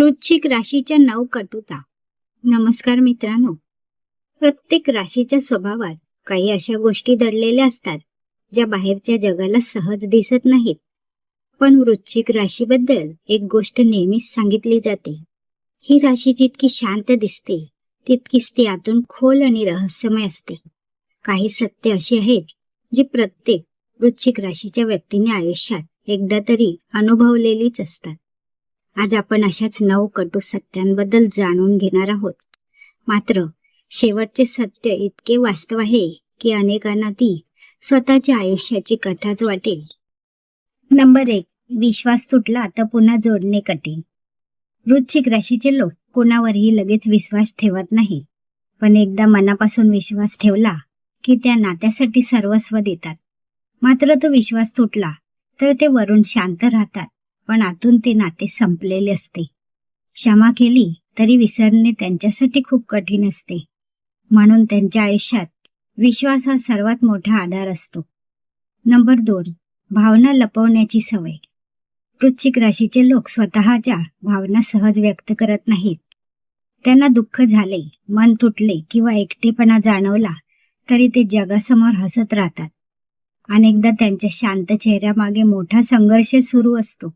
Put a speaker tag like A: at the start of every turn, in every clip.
A: वृश्चिक राशीच्या 9 कटुता. नमस्कार मित्रांनो. प्रत्येक राशीच्या स्वभावात काही अशा गोष्टी दडलेल्या असतात ज्या बाहेरच्या जगाला सहज दिसत नाहीत. पण वृश्चिक राशीबद्दल एक गोष्ट नेहमीच सांगितली जाते. ही राशी जितकी शांत दिसते तितकीच ती आतून खोल आणि रहस्यमय असते. काही सत्य अशी आहेत जी प्रत्येक वृश्चिक राशीच्या व्यक्तीने आयुष्यात एकदा तरी अनुभवलेलीच असतात. आज आपण अशाच 9 कटू सत्यांबद्दल जाणून घेणार आहोत. मात्र शेवटचे सत्य इतके वास्तव आहे की अनेकांना ती स्वतःच्या आयुष्याची कथाच वाटेल. नंबर 1. विश्वास तुटला तर पुन्हा जोडणे कठीण. वृश्चिक राशीचे लोक कोणावरही लगेच विश्वास ठेवत नाही, पण एकदा मनापासून विश्वास ठेवला की त्या नात्यासाठी सर्वस्व देतात. मात्र तो विश्वास तुटला तर ते वरून शांत राहतात, पण आतून ते नाते संपलेले असते. क्षमा केली तरी विसरणे त्यांच्यासाठी खूप कठीण असते. म्हणून त्यांच्या आयुष्यात विश्वास हा सर्वात मोठा आधार असतो. नंबर 2. भावना लपवण्याची सवय. वृश्चिक राशीचे लोक स्वतःच्या भावना सहज व्यक्त करत नाहीत. त्यांना दुःख झाले, मन तुटले किंवा एकटेपणा जाणवला तरी ते जगासमोर हसत राहतात. अनेकदा त्यांच्या शांत चेहऱ्यामागे मोठा संघर्ष सुरू असतो.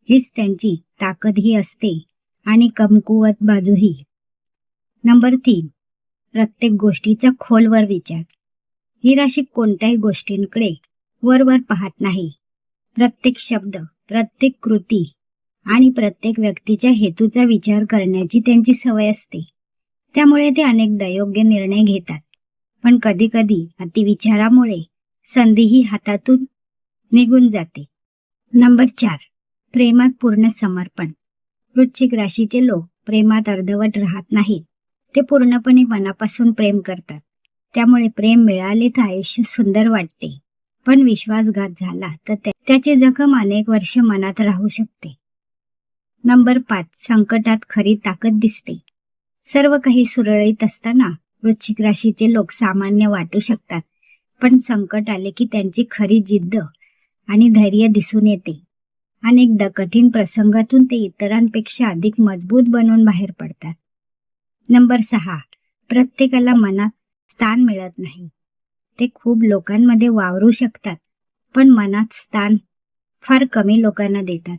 A: हीच त्यांची ताकदही असते आणि कमकुवत बाजूही. नंबर 3. प्रत्येक गोष्टीचा खोलवर विचार. ही राशी कोणत्याही गोष्टींकडे वरवर पाहत नाही. प्रत्येक शब्द, प्रत्येक कृती आणि प्रत्येक व्यक्तीच्या हेतूचा विचार करण्याची त्यांची सवय असते. त्यामुळे ते अनेकदा योग्य निर्णय घेतात. पण कधी कधी अतिविचारामुळे संधीही हातातून निघून जाते. नंबर 4. प्रेमात पूर्ण समर्पण. वृश्चिक राशीचे लोक प्रेमात अर्धवट राहत नाहीत. ते पूर्णपणे मनापासून प्रेम करतात. त्यामुळे प्रेम मिळाले तर आयुष्य सुंदर वाटते, पण विश्वासघात झाला तर त्याची जखम अनेक वर्ष मनात राहू शकते. नंबर 5. संकटात खरी ताकद दिसते. सर्व काही सुरळीत असताना वृश्चिक राशीचे लोक सामान्य वाटू शकतात, पण संकट आले की त्यांची खरी जिद्द आणि धैर्य दिसून येते. अनेकदा कठीण प्रसंगातून ते इतरांपेक्षा अधिक मजबूत बनून बाहेर पडतात. नंबर 6. प्रत्येकाला मनात स्थान मिळत नाही. ते खूप लोकांमध्ये वावरू शकतात, पण मनात स्थान फार कमी लोकांना देतात.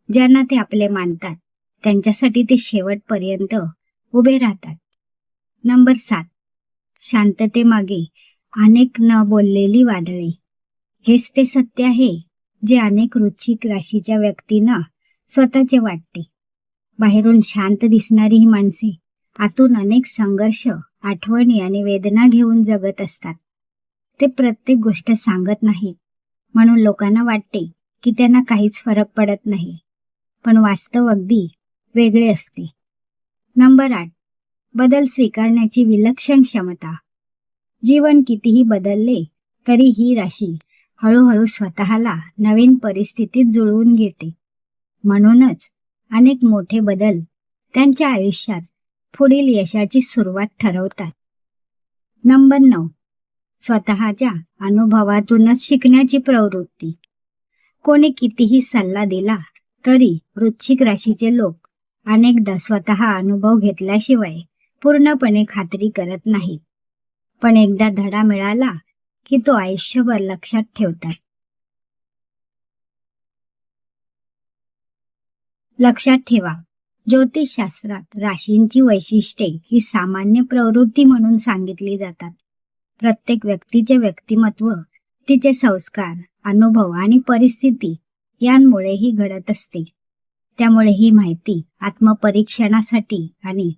A: ज्यांना ते आपले मानतात त्यांच्यासाठी ते शेवटपर्यंत उभे राहतात. नंबर 7. शांततेमागे अनेक न बोललेली वादळे. हेच ते सत्य आहे जे अनेक वृश्चिक राशीच्या व्यक्तींना स्वतःचे वाटते. बाहेरून शांत दिसणारी ही माणसे आतून अनेक संघर्ष, आठवणी आणि वेदना घेऊन जगत असतात. ते प्रत्येक गोष्ट सांगत नाहीत, म्हणून लोकांना वाटते की त्यांना काहीच फरक पडत नाही, पण वास्तव अगदी वेगळे असते. नंबर 8. बदल स्वीकारण्याची विलक्षण क्षमता. जीवन कितीही बदलले तरी ही राशी हळूहळू स्वतःला नवीन परिस्थितीत जुळवून घेते. म्हणूनच अनेक मोठे बदल त्यांच्या आयुष्यात पुढील यशाची सुरुवात ठरवतात. नंबर 9. स्वतःच्या अनुभवातूनच शिकण्याची प्रवृत्ती. कोणी कितीही सल्ला दिला तरी वृश्चिक राशीचे लोक अनेकदा स्वतः अनुभव घेतल्याशिवाय पूर्णपणे खात्री करत नाहीत. पण एकदा धडा मिळाला की तो आयुष्यभर लक्षात ठेवतात. लक्षात ठेवा, ज्योतिषशास्त्रात राशींची वैशिष्ट्ये ही सामान्य प्रवृत्ती म्हणून सांगितली जातात. प्रत्येक व्यक्तीचे व्यक्तिमत्व तिचे संस्कार, अनुभव आणि परिस्थिती यांमुळेही घडत असते. त्यामुळे ही माहिती आत्मपरीक्षणासाठी आणि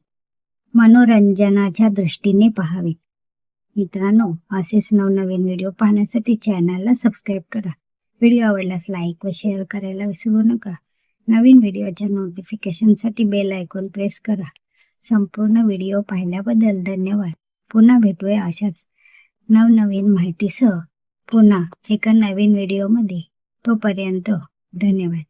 A: मनोरंजनाच्या दृष्टीने पाहावी. मित्रांनो, असेच नवनवीन व्हिडिओ पाहण्यासाठी चॅनलला सबस्क्राईब करा. व्हिडिओ आवडल्यास लाईक व शेअर करायला विसरू नका. नवीन व्हिडिओच्या नोटिफिकेशनसाठी बेल आयकॉन प्रेस करा. संपूर्ण व्हिडिओ पाहिल्याबद्दल धन्यवाद. पुन्हा भेटूया अशाच नवनवीन माहितीसह पुन्हा एका नवीन व्हिडिओमध्ये. तोपर्यंत धन्यवाद.